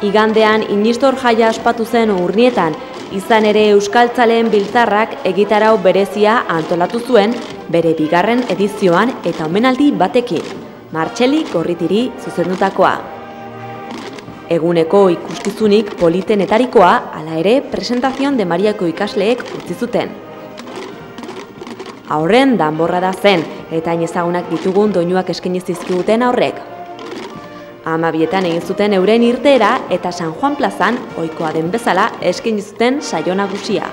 Igandean Inistor jaia ospatu zen Urnietan, izan ere Euskaltzaleen Biltzarrak egitarau berezia antolatu zuen bere bigarren edizioan eta omenaldi batekin, Martxeli Gorritiri zuzendutakoa. Eguneko ikuskizunik politenetarikoa, hala ere, Presentación de Mariako ikasleek utzi zuten. Aurren danborra da zen, eta hain ezagunak ditugun doinuak eskaini zizkiguten aurrek. 12etan egin zuten euren irteera eta San Juan plazan ohikoa den bezala eskaini zuten saio nagusia.